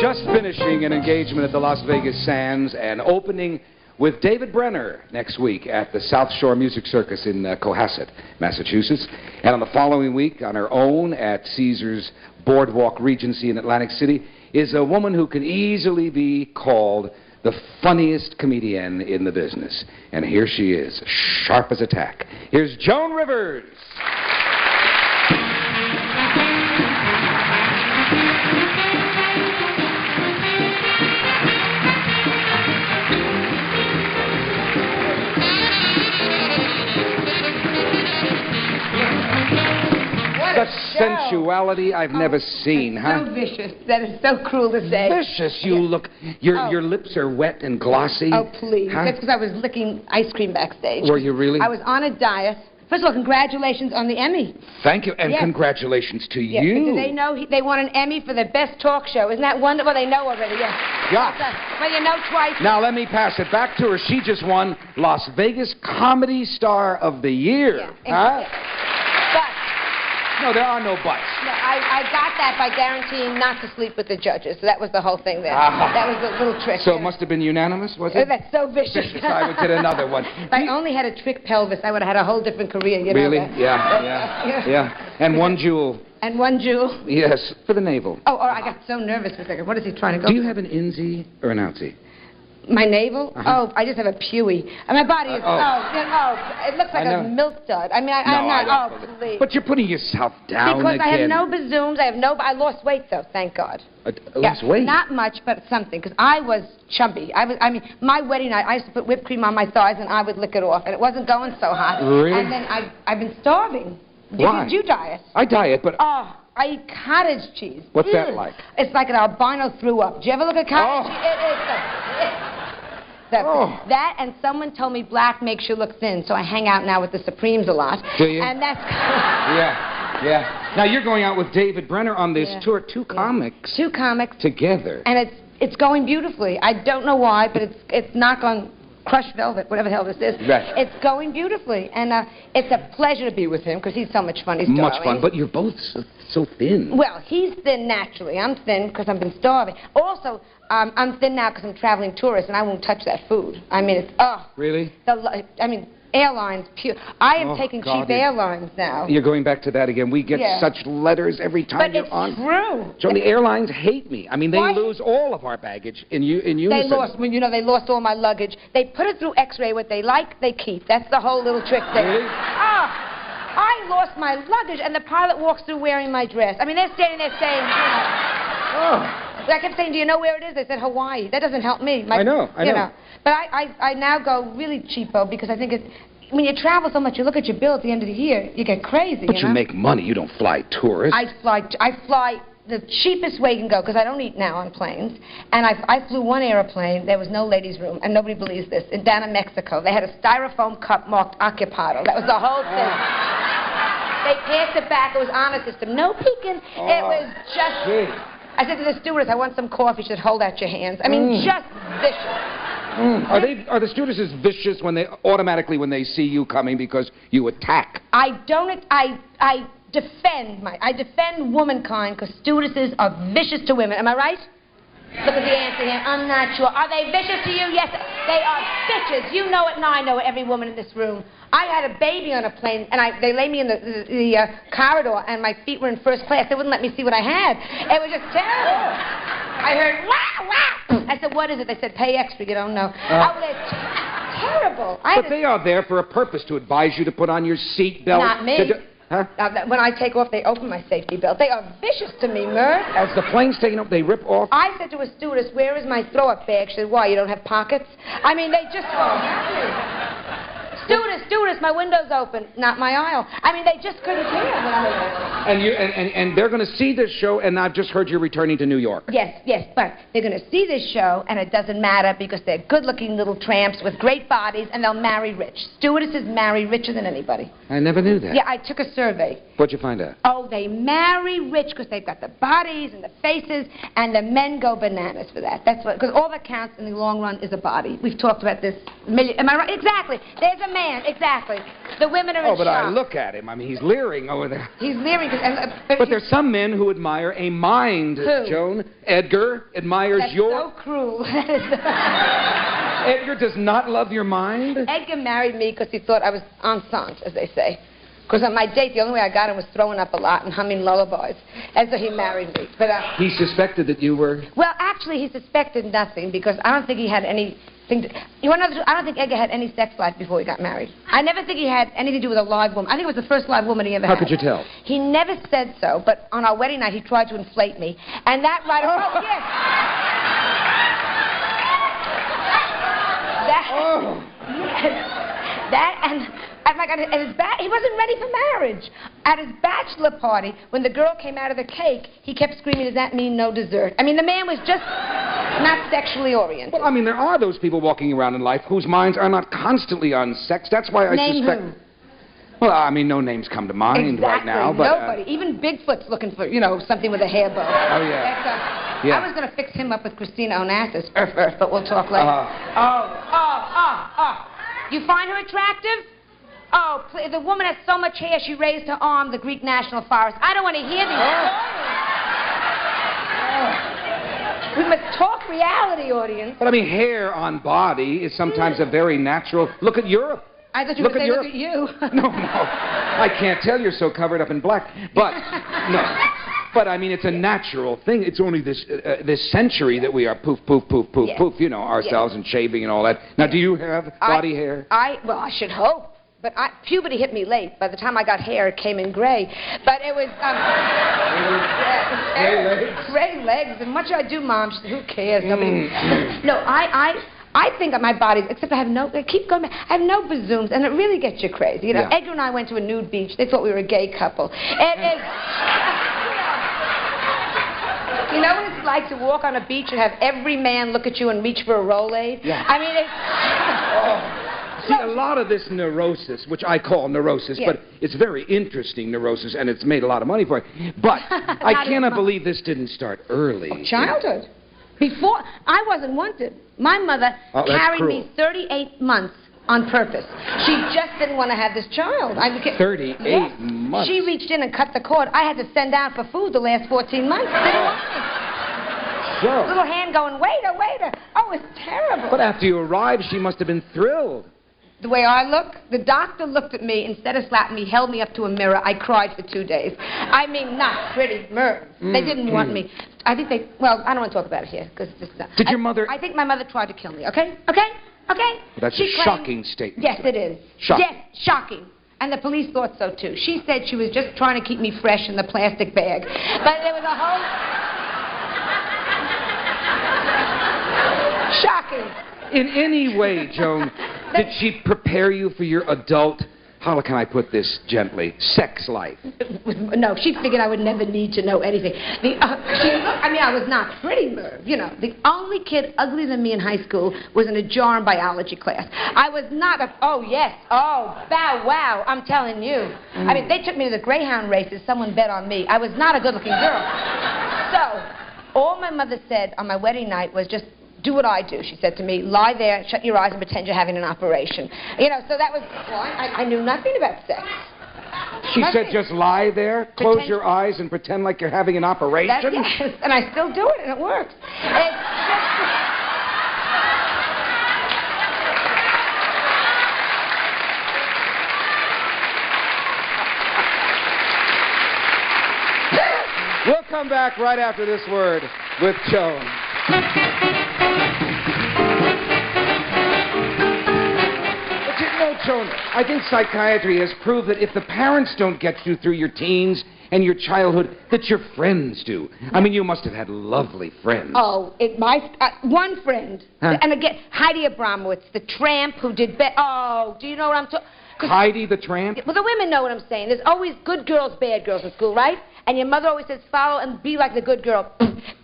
Just finishing an engagement at the Las Vegas Sands and opening with David Brenner next week at the South Shore Music Circus in Cohasset, Massachusetts. And on the following week, on her own at Caesars Boardwalk Regency in Atlantic City, is a woman who can easily be called the funniest comedian in the business. And here she is, sharp as a tack. Here's Joan Rivers. Such sensuality I've never seen, huh? So vicious. That is so cruel to say. Vicious. You look... Your lips are wet and glossy. Oh, please. Huh? That's because I was licking ice cream backstage. Were you really? I was on a diet. First of all, congratulations on the Emmy. Thank you, and congratulations to you. Do they know they won an Emmy for the best talk show? Isn't that wonderful? They know already, Well, you know twice. Now, let me pass it back to her. She just won Las Vegas Comedy Star of the Year. Yeah, No, there are no buts. No, I got that by guaranteeing not to sleep with the judges. So that was the whole thing there. That was the little trick. So it must have been unanimous, was it? That's so vicious. I would get another one. If I only had a trick pelvis, I would have had a whole different career. You really? know that? Yeah. And one jewel. And one jewel? Yes, for the navel. Oh, I got so nervous for a second. What is he trying to go Do you have an insy or an outsy? My navel? Oh, I just have a pewy. And my body is, it looks like a milk dud. I mean, I'm not, please. But you're putting yourself down because again. I have no bazooms. I lost weight, though, thank God. Lost weight? Not much, but something, because I was chubby. I mean, my wedding night, I used to put whipped cream on my thighs, and I would lick it off, and it wasn't going so hot. Really? And then I've been starving. Why? Did you diet? I diet, but... Oh, I eat cottage cheese. What's that like? It's like an albino threw up. Did you ever look at cottage cheese? That, and someone told me black makes you look thin, so I hang out now with the Supremes a lot. Do you? And that's... Yeah. Now, you're going out with David Brenner on this tour, two comics. Two comics. Together. And it's going beautifully. I don't know why, but it's not going... crushed velvet, whatever the hell this is. Right. It's going beautifully, and it's a pleasure to be with him, because he's so much fun. He's much fun, but you're both so thin. Well, he's thin naturally. I'm thin because I've been starving. Also, I'm thin now because I'm traveling tourist, and I won't touch that food. I mean, it's, Really? Airlines, pure. I am taking cheap airlines now. You're going back to that again. We get such letters every time you're on. But it's true. So the airlines hate me. I mean, they lose all of our baggage in unison. They lost all my luggage. They put it through X-ray. What they like, they keep. That's the whole little trick there. Really? I lost my luggage, and the pilot walks through wearing my dress. I mean, they're standing there saying, I kept saying, do you know where it is? They said Hawaii. That doesn't help me. I know. But I now go really cheapo because I think when you travel so much, you look at your bill at the end of the year, you get crazy. But you make money. You don't fly tourists. I fly the cheapest way you can go because I don't eat now on planes. And I flew one airplane. There was no ladies' room, and nobody believes this. Down in Mexico, they had a styrofoam cup marked Occupado. That was the whole thing. They passed it back. It was honor system. No peeking. It was just... Gee. I said to the stewardess, I want some coffee. She said, hold out your hands. I mean, just vicious. Are the stewardesses vicious when they see you coming because you attack? I defend womankind because stewardesses are vicious to women. Am I right? Look at the answer here. I'm not sure. Are they vicious to you? Yes, they are bitches. You know it, and I know it, every woman in this room. I had a baby on a plane, and they laid me in the corridor, and my feet were in first class. They wouldn't let me see what I had. It was just terrible. I heard, wah, wah. I said, what is it? They said, pay extra. You don't know. Terrible. But they are there for a purpose, to advise you to put on your seat belt. Not me. Huh? When I take off, they open my safety belt. They are vicious to me, Merv. As the plane's taking off, they rip off? I said to a stewardess, where is my throw-up bag? She said, why, you don't have pockets? I mean, they just... Stewardess, my window's open. Not my aisle. I mean, they just couldn't care when I was... And they're going to see this show, and I've just heard you're returning to New York. Yes, but they're going to see this show, and it doesn't matter because they're good-looking little tramps with great bodies, and they'll marry rich. Stewardesses marry richer than anybody. I never knew that. Yeah, I took a survey. What'd you find out? Oh, they marry rich because they've got the bodies and the faces, and the men go bananas for that. That's what, because all that counts in the long run is a body. We've talked about this. Am I right? Exactly. There's a man, exactly. The women are in Oh, but I shock. look at him. I mean, he's leering over there. He's leering. But there's some men who admire a mind, Who? Joan. Edgar admires That's your... so cruel. Edgar does not love your mind? Edgar married me because he thought I was enceinte, as they say. Because on my date, the only way I got him was throwing up a lot and humming lullabies. And so he married me. But He suspected that you were... well, actually, he suspected nothing because I don't think he had anything to... You want to know the truth? I don't think Edgar had any sex life before he got married. I never think he had anything to do with a live woman. I think it was the first live woman he ever had. How could you tell? He never said so, but on our wedding night, he tried to inflate me. And that right... Oh, yes. He wasn't ready for marriage. At his bachelor party, when the girl came out of the cake, he kept screaming, "Does that mean no dessert?" I mean, the man was just not sexually oriented. Well, I mean, there are those people walking around in life whose minds are not constantly on sex. That's why I suspect... Name who? Well, I mean, no names come to mind right now, but... Nobody. Even Bigfoot's looking for, something with a hair bow. Oh, yeah. That's, Yeah. I was going to fix him up with Christina Onassis, but we'll talk later. You find her attractive? Oh, please, the woman has so much hair, she raised her arm, the Greek National Forest. I don't want to hear these stories. We must talk reality, audience. But, I mean, hair on body is sometimes a very natural... Look at Europe. I thought you were going to say, look at you. No. I can't tell you're so covered up in black. But, no. But, I mean, it's a natural thing. It's only this century that we are poof, poof, poof, poof, Yes. poof, ourselves and shaving and all that. Now, do you have body hair? Well, I should hope. But puberty hit me late. By the time I got hair, it came in gray. But it was... Gray legs? Gray legs. And much I do, Mom. She said, who cares? Nobody... No, I think of my body, except I have no... Keep going back. I have no bazooms, and it really gets you crazy. Yeah. Edgar and I went to a nude beach. They thought we were a gay couple. It is... You know what it's like to walk on a beach and have every man look at you and reach for a Rolade? Yeah. I mean, it's... See, a lot of this neurosis, which I call neurosis, Yes. but it's very interesting neurosis, and it's made a lot of money for it. But I cannot believe this didn't start early. Childhood. Before, I wasn't wanted. My mother Oh, that's carried cruel. me 38 months on purpose. She just didn't want to have this child. 38 Yes. months. She reached in and cut the cord. I had to send out for food the last 14 months. Didn't want me. So, Little hand going, waiter, waiter. Oh, it's terrible. but after you arrived, she must have been thrilled. The way I look, the doctor looked at me, instead of slapping me, held me up to a mirror. I cried for 2 days. I mean, not pretty, Merv. They didn't want me. I think they, well, I don't want to talk about it here, because it's just... Did your mother... I think my mother tried to kill me, okay? Okay? Okay? That's She a claimed- shocking statement. Yes, it is. Shocking. Yes, shocking. And the police thought so, too. She said she was just trying to keep me fresh in the plastic bag. But there was a whole... Shocking. In any way, Joan, did she prepare you for your adult, how can I put this gently, sex life? No, she figured I would never need to know anything. I was not pretty, Merv. The only kid uglier than me in high school was in a jar in biology class. I was not a... Oh, yes. Oh, bow wow. I'm telling you. I mean, they took me to the Greyhound races. Someone bet on me. I was not a good-looking girl. So, all my mother said on my wedding night was just... Do what I do, she said to me. Lie there, shut your eyes, and pretend you're having an operation. So that was... Well, I knew nothing about sex. She said just lie there, close your eyes, and pretend like you're having an operation? Yes, and I still do it, and it works. We'll come back right after this word with Joan. Joan, I think psychiatry has proved that if the parents don't get you through your teens and your childhood, that your friends do. I mean, you must have had lovely friends. Oh, one friend. Huh? And again, Heidi Abramowitz, the tramp who did... Oh, do you know what I'm talking... Heidi the tramp? Well, the women know what I'm saying. There's always good girls, bad girls in school, right? And your mother always says, follow and be like the good girl.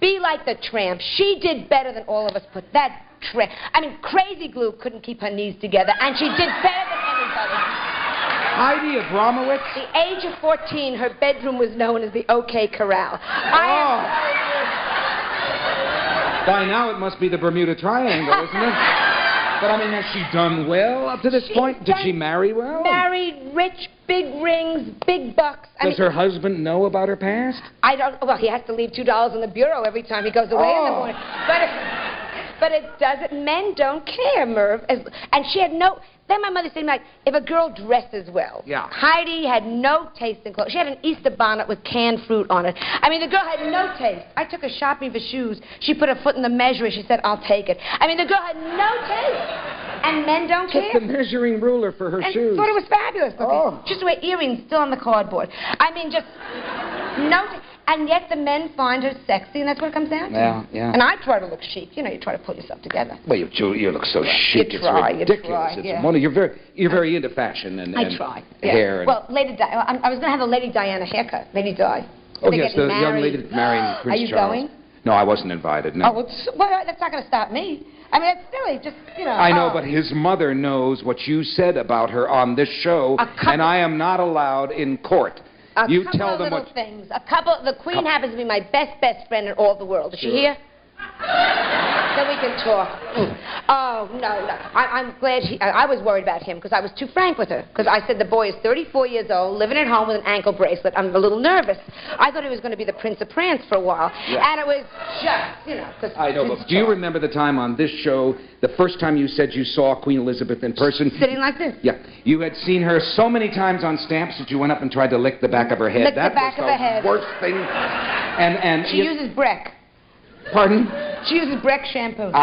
Be like the tramp. She did better than all of us put that tramp. I mean, Crazy Glue couldn't keep her knees together, and she did better than anybody. Heidi Abramowitz? At the age of 14, her bedroom was known as the OK Corral. By now it must be the Bermuda Triangle, isn't it? But, I mean, has she done well up to this point? Did she marry well? Married, rich, big rings, big bucks. Does her husband know about her past? I don't... Well, he has to leave $2 in the bureau every time he goes away in the morning. But it doesn't... Men don't care, Merv. And she had no... Then my mother said to me, like, if a girl dresses well. Yeah. Heidi had no taste in clothes. She had an Easter bonnet with canned fruit on it. I mean, the girl had no taste. I took her shopping for shoes. She put her foot in the measurer. She said, I'll take it. I mean, the girl had no taste. And men don't care. Took the measuring ruler for her shoes. Thought it was fabulous looking. Oh. Just wear earrings still on the cardboard. I mean, just no... And yet the men find her sexy, and that's what it comes down to. Yeah, yeah. And I try to look chic. You know, you try to pull yourself together. Well, you look so chic. You try, it's ridiculous. You try, It's yeah. You're very into fashion and I try. Yeah. hair. And... Well, Lady Di, I was going to have a Lady Diana haircut. Lady Di. Oh, yes, the young lady that's marrying Prince Charles. Are you going? No, I wasn't invited, no. Oh, well, that's not going to stop me. I mean, it's silly, just, you know. I know, but his mother knows what you said about her on this show, and I am not allowed in court. You tell them what... things. The Queen happens to be my best friend in all the world. Is she here? Then we can talk. Oh, no. I'm glad I was worried about him because I was too frank with her. Because I said the boy is 34 years old, living at home with an ankle bracelet. I'm a little nervous. I thought he was going to be the Prince of Prance for a while. Yeah. And it was just, you know, because I know, but do you remember the time on this show, the first time you said you saw Queen Elizabeth in person? Sitting like this? Yeah. You had seen her so many times on stamps that you went up and tried to lick the back of her head. Lick the back of her head. That was the worst thing. And she uses Breck. Pardon? She uses Breck shampoo. No, but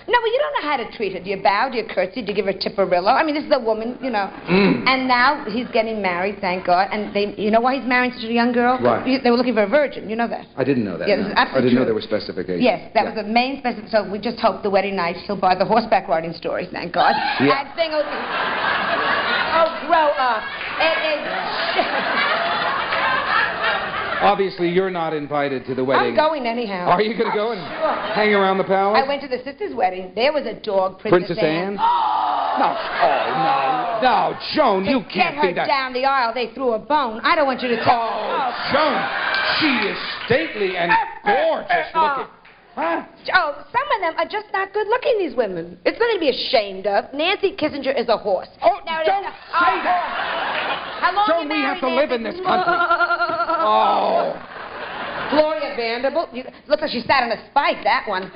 you don't know how to treat her. Do you bow? Do you curtsy? Do you give her a tipperillo? I mean, this is a woman, you know. And now he's getting married, thank God. And you know why he's marrying such a young girl? Right. They were looking for a virgin. You know that? I didn't know that. Yeah, this is absolutely I didn't know true. there were specifications. Yes, that was the main specific. So we just hope the wedding night he'll buy the horseback riding story, thank God. Yeah. And sing. Oh, grow up. It is. Obviously, you're not invited to the wedding. I'm going anyhow. Are you going to go and hang around the palace? I went to the sister's wedding. There was a dog, Princess Anne. No, Joan, you can't be that. Get her down the aisle, they threw a bone. I don't want you to tell Joan, she is stately and gorgeous looking. Huh? Oh, some of them are just not good looking, these women. It's nothing to be ashamed of. Nancy Kissinger is a horse. Oh, don't say that. How long Joan, we have to live in this country. Oh. Gloria Vanderbilt. Looks like she sat on a spike, that one.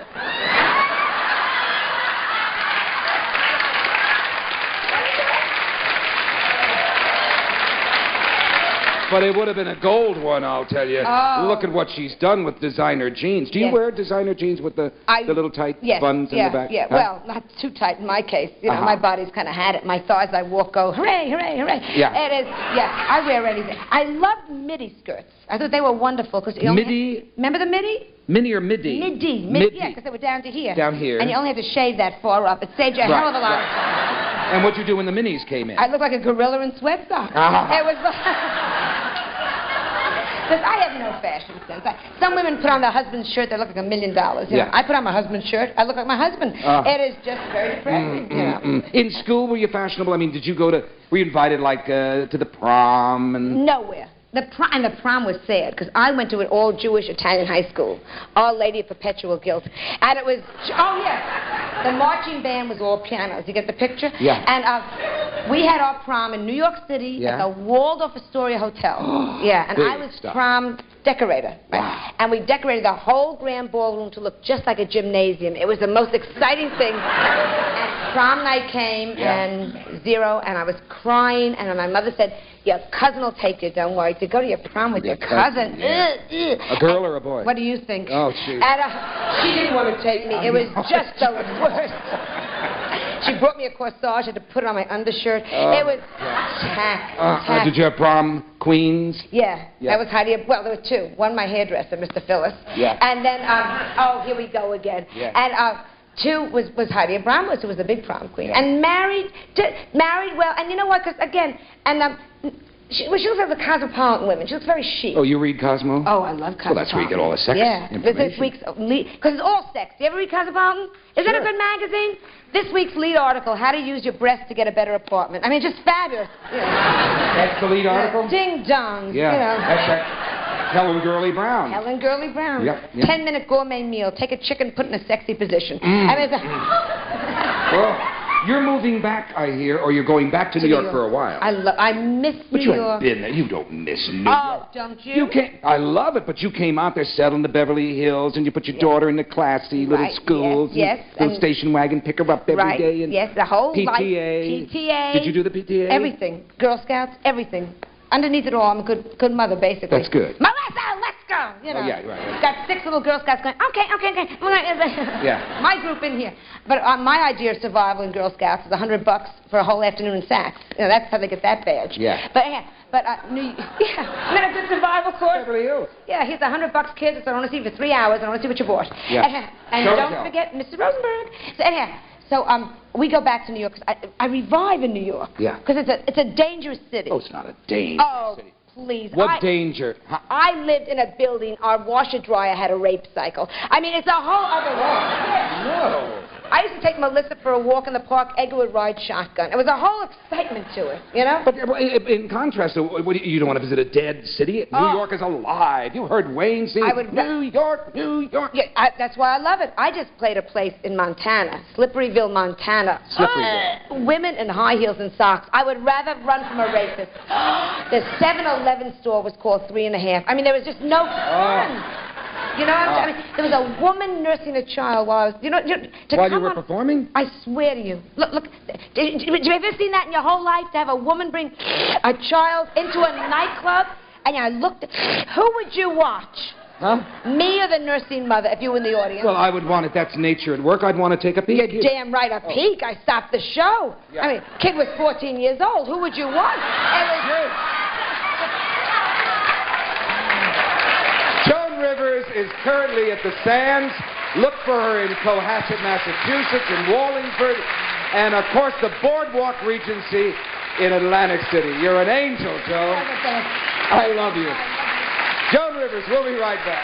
But it would have been a gold one, I'll tell you. Oh. Look at what she's done with designer jeans. Do you wear designer jeans with the little tight buns in the back? Yeah, well, not too tight in my case. You know, my body's kind of had it. My thighs, I walk, go, hooray, hooray, hooray. Yeah. It is, I wear anything. I loved midi skirts. I thought they were wonderful. Midi? Remember the midi? Mini or midi? Midi. Yeah, because they were down to here. Down here. And you only had to shave that far up. It saved you a hell of a lot of time. And what'd you do when the minis came in? I looked like a gorilla in sweat socks. It was because I have no fashion sense. Some women put on their husband's shirt, they look like $1 million. You know? I put on my husband's shirt, I look like my husband. It is just very depressing. You know? In school, were you fashionable? I mean, were you invited, like, to the prom? And... Nowhere. The prom was sad, because I went to an all-Jewish Italian high school, Our Lady of Perpetual Guilt. And it was, the marching band was all pianos. You get the picture? Yeah. And we had our prom in New York City at the Waldorf Astoria Hotel. And I was prom decorator. Right? Wow. And we decorated the whole grand ballroom to look just like a gymnasium. It was the most exciting thing. And prom night came, and 0, and I was crying, and my mother said, your cousin will take you, don't worry. To go to your prom with your cousin. A girl or a boy? What do you think? Oh, shoot. And she didn't want to take me. It was just the worst. She brought me a corsage. I had to put it on my undershirt. It was tack. Did you have prom queens? Yeah. That was Heidi. Well, there were 2. One, my hairdresser, Mr. Phyllis. Yeah. And then, here we go again. Yeah. And 2 was Heidi Abramowitz, who was the big prom queen. And married well. And you know what? Because, again, she looks like the cosmopolitan women. She looks very chic. Oh, you read Cosmo? Oh, I love Cosmopolitan. Well, that's where you get all the sex information. This week's because it's all sex. Do you ever read Cosmopolitan? Is that a good magazine? This week's lead article, How to Use Your Breasts to Get a Better Apartment. I mean, just fabulous. You know. That's the lead article? Ding dong. Yeah. You know. That's that Helen Gurley Brown. Helen Gurley Brown. Yep. 10-minute gourmet meal. Take a chicken, put in a sexy position. I mean, You're moving back, I hear, or you're going back to New York for a while. I miss New York. But you haven't been there. You don't miss New York. Oh, don't you? You can't. I love it, but you came out there, settled in the Beverly Hills, and you put your daughter in the classy little schools. Yes. Little station wagon, pick her up every day. And yes, the whole PTA. life. PTA. Did you do the PTA? Everything. Girl Scouts, everything. Underneath it all, I'm a good mother, basically. That's good. Melissa, let's go! You know. Oh, yeah, right. Got 6 little Girl Scouts going, okay. Yeah. My group in here. But my idea of survival in Girl Scouts is $100 for a whole afternoon in Saks. You know, that's how they get that badge. Yeah. But I'm in a good survival course. Beverly Hills. Yeah, here's $100, kids. So I want to see you for 3 hours. I want to see what you bought. Yeah. And don't forget Mrs. Rosenberg. So we go back to New York. I revive in New York. Yeah. Because it's a dangerous city. Oh, it's not a dangerous city. Please. What danger? I lived in a building, our washer-dryer had a rape cycle. I mean, it's a whole other world. No. I used to take Melissa for a walk in the park. Edgar would ride shotgun. It was a whole excitement to it, you know? But in contrast, you don't want to visit a dead city? New York is alive. You heard Wayne sing New York, New York. Yeah, that's why I love it. I just played a place in Montana, Slipperyville, Montana. Slipperyville. Women in high heels and socks. I would rather run from a rapist. The 7-Eleven store was called 3½. I mean, there was just no fun. You know, I mean, there was a woman nursing a child while I was, while you were performing? I swear to you. Look, did you ever seen that in your whole life, to have a woman bring a child into a nightclub? And I looked at, who would you watch? Huh? Me or the nursing mother, if you were in the audience? Well, I would want it. That's nature at work. I'd want to take a peek. You're damn right, a peek. I stopped the show. Yeah. I mean, kid was 14 years old. Who would you want? Joan Rivers is currently at the Sands. Look for her in Cohasset, Massachusetts, in Wallingford, and, of course, the Boardwalk Regency in Atlantic City. You're an angel, Joan. I love you. Joan Rivers, we'll be right back.